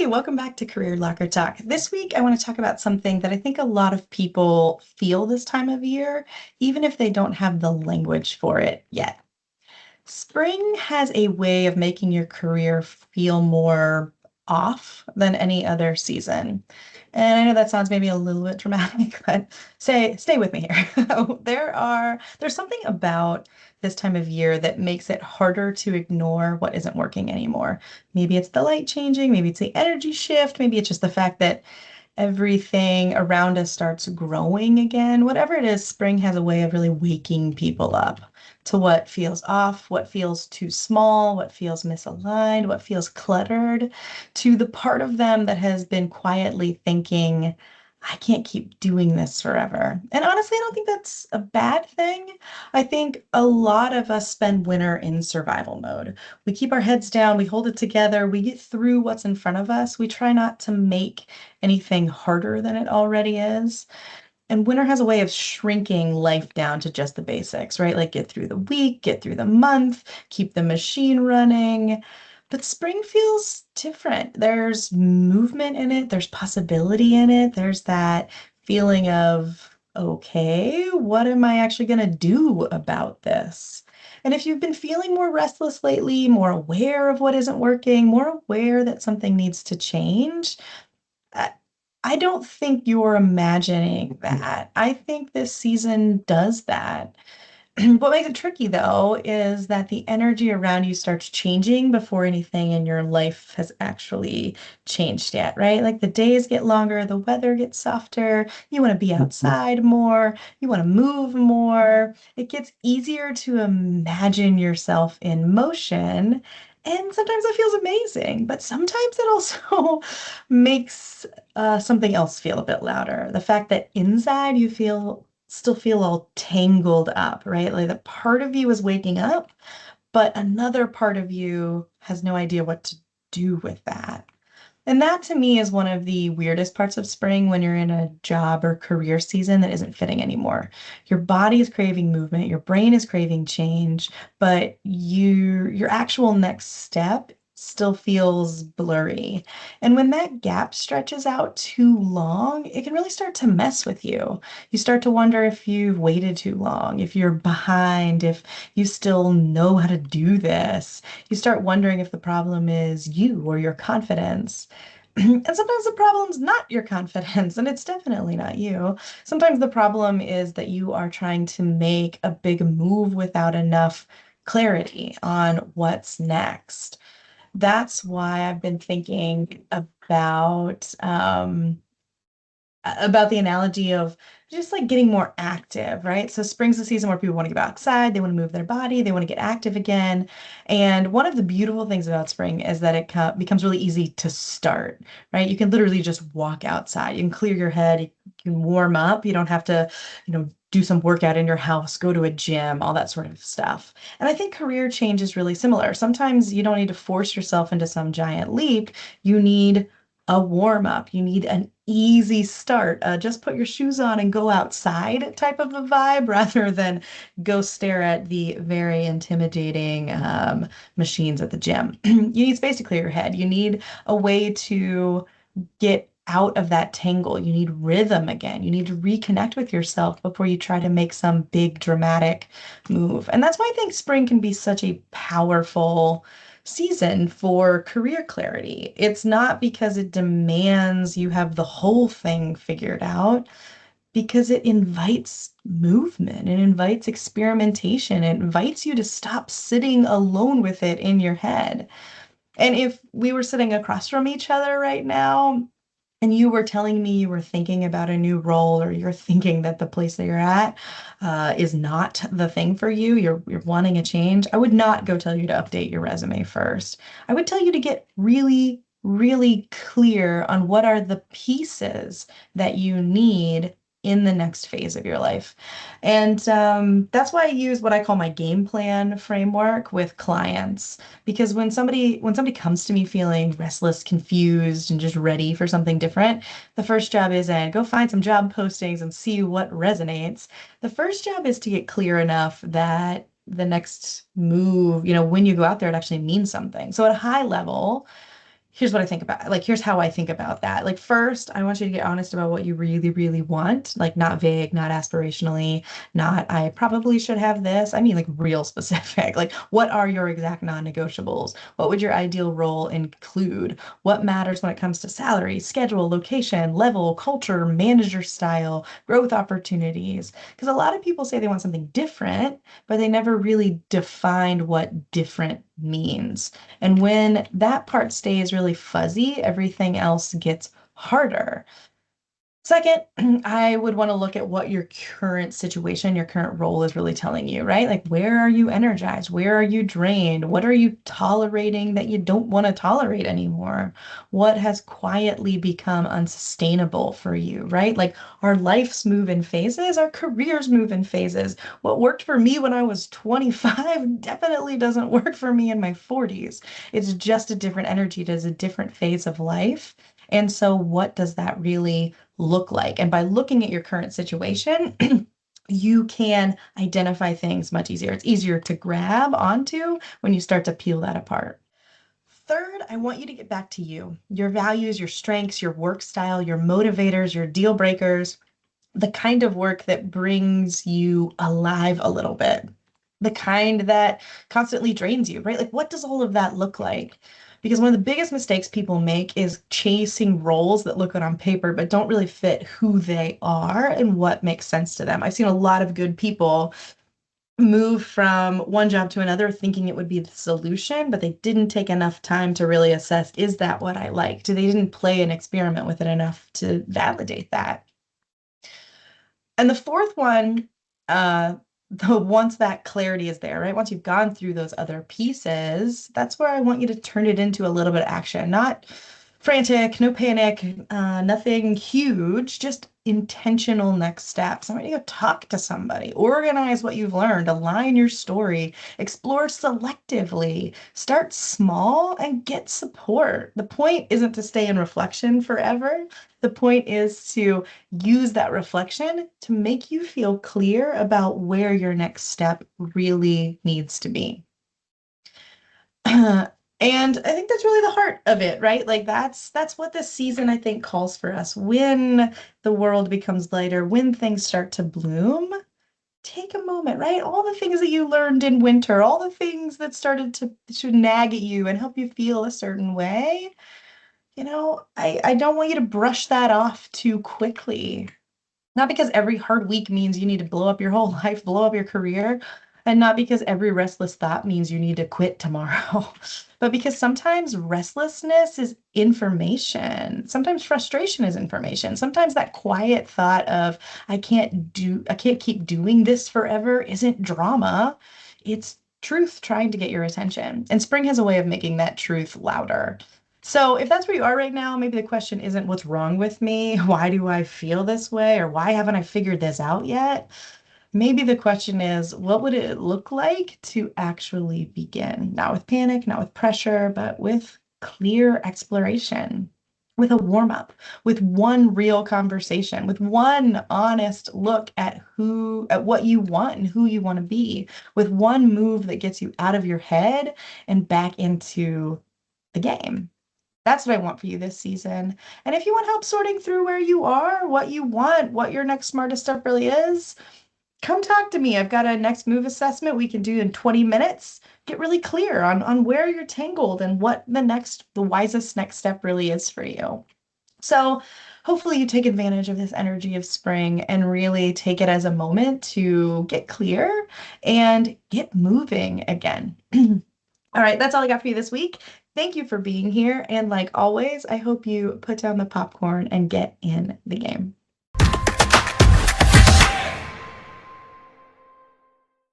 Hey, welcome back to Career Locker Talk. This week, I want to talk about something that I think a lot of people feel this time of year, even if they don't have the language for it yet. Spring has a way of making your career feel more off than any other season. And I know that sounds maybe a little bit dramatic, but stay with me here. There's something about this time of year that makes it harder to ignore what isn't working anymore. Maybe it's the light changing, maybe it's the energy shift, maybe it's just the fact that everything around us starts growing again. Whatever it is, spring has a way of really waking people up to what feels off, what feels too small, what feels misaligned, what feels cluttered, to the part of them that has been quietly thinking, I can't keep doing this forever. And honestly, I don't think that's a bad thing. I think a lot of us spend winter in survival mode. We keep our heads down, we hold it together, we get through what's in front of us. We try not to make anything harder than it already is. And winter has a way of shrinking life down to just the basics, right? Like get through the week, get through the month, keep the machine running. But spring feels different. There's movement in it, there's possibility in it, there's that feeling of, okay, what am I actually going to do about this? And if you've been feeling more restless lately, more aware of what isn't working, more aware that something needs to change, I I don't think you're imagining that. I think this season does that. What makes it tricky, though, is that the energy around you starts changing before anything in your life has actually changed yet, right? Like the days get longer, the weather gets softer, you want to be outside more, you want to move more. It gets easier to imagine yourself in motion. And sometimes it feels amazing, but sometimes it also makes something else feel a bit louder. The fact that inside you still feel all tangled up, right? Like the part of you is waking up, but another part of you has no idea what to do with that. And that to me is one of the weirdest parts of spring when you're in a job or career season that isn't fitting anymore. Your body is craving movement, your brain is craving change, but your actual next step still feels blurry. And when that gap stretches out too long, it can really start to mess with you. You start to wonder if you've waited too long, if you're behind, if you still know how to do this. You start wondering if the problem is you or your confidence. And sometimes the problem's not your confidence, and it's definitely not you. Sometimes the problem is that you are trying to make a big move without enough clarity on what's next. That's why I've been thinking about the analogy of just like getting more active, right? So spring's the season where people want to get outside, they want to move their body, they want to get active again. And one of the beautiful things about spring is that it becomes really easy to start, right? You can literally just walk outside. You can clear your head, you can warm up. You don't have to, do some workout in your house, go to a gym, all that sort of stuff. And I think career change is really similar. Sometimes you don't need to force yourself into some giant leap. You need a warm up. You need an easy start. Just put your shoes on and go outside type of a vibe rather than go stare at the very intimidating machines at the gym. You need space to clear your head. You need a way to get out of that tangle. You need rhythm again. You need to reconnect with yourself before you try to make some big dramatic move. And that's why I think spring can be such a powerful season for career clarity. It's not because it demands you have the whole thing figured out, because it invites movement, it invites experimentation, it invites you to stop sitting alone with it in your head. And if we were sitting across from each other right now, and you were telling me you were thinking about a new role, or you're thinking that the place that you're at is not the thing for you, you're wanting a change, I would not go tell you to update your resume first. I would tell you to get really, really clear on what are the pieces that you need in the next phase of your life. And that's why I use what I call my game plan framework with clients. Because when somebody comes to me feeling restless, confused, and just ready for something different, the first job isn't go find some job postings and see what resonates. The first job is to get clear enough that the next move, when you go out there, it actually means something. So at a high level, here's what I think about. Like, here's how I think about that. Like, first, I want you to get honest about what you really, really want. Like, not vague, not aspirationally, not I probably should have this. I mean, like, real specific. Like, what are your exact non-negotiables? What would your ideal role include? What matters when it comes to salary, schedule, location, level, culture, manager style, growth opportunities? Because a lot of people say they want something different, but they never really defined what different means. And when that part stays really fuzzy, everything else gets harder. Second, I would want to look at what your current situation, your current role is really telling you, right? Like, where are you energized? Where are you drained? What are you tolerating that you don't want to tolerate anymore? What has quietly become unsustainable for you, right? Like, our lives move in phases, our careers move in phases. What worked for me when I was 25 definitely doesn't work for me in my 40s. It's just a different energy, it is a different phase of life. And so, what does that really look like? And by looking at your current situation, you can identify things much easier. It's easier to grab onto when you start to peel that apart. Third, I want you to get back to you, your values, your strengths, your work style, your motivators, your deal breakers, the kind of work that brings you alive a little bit, the kind that constantly drains you, right? Like, what does all of that look like? Because one of the biggest mistakes people make is chasing roles that look good on paper, but don't really fit who they are and what makes sense to them. I've seen a lot of good people move from one job to another thinking it would be the solution, but they didn't take enough time to really assess, is that what I like? They didn't play and experiment with it enough to validate that. And the fourth one, uh, once that clarity is there, right? Once you've gone through those other pieces, that's where I want you to turn it into a little bit of action, not frantic, no panic, nothing huge, just intentional next steps. I want you to go talk to somebody, organize what you've learned, align your story, explore selectively, start small and get support. The point isn't to stay in reflection forever. The point is to use that reflection to make you feel clear about where your next step really needs to be. And I think that's really the heart of it, right? Like that's what this season I think calls for us. When the world becomes lighter, when things start to bloom, take a moment, right? All the things that you learned in winter, all the things that started to nag at you and help you feel a certain way, I don't want you to brush that off too quickly. Not because every hard week means you need to blow up your whole life, blow up your career, and not because every restless thought means you need to quit tomorrow, but because sometimes restlessness is information. Sometimes frustration is information. Sometimes that quiet thought of, I can't keep doing this forever isn't drama. It's truth trying to get your attention. And spring has a way of making that truth louder. So if that's where you are right now, maybe the question isn't what's wrong with me? Why do I feel this way? Or why haven't I figured this out yet? Maybe the question is, what would it look like to actually begin? Not with panic, not with pressure, but with clear exploration, with a warm up, with one real conversation, with one honest look at what you want and who you want to be, with one move that gets you out of your head and back into the game. That's what I want for you this season. And if you want help sorting through where you are, what you want, what your next smartest step really is, come talk to me. I've got a next move assessment we can do in 20 minutes. Get really clear on where you're tangled and what the wisest next step really is for you. So hopefully you take advantage of this energy of spring and really take it as a moment to get clear and get moving again. All right, that's all I got for you this week. Thank you for being here. And like always, I hope you put down the popcorn and get in the game.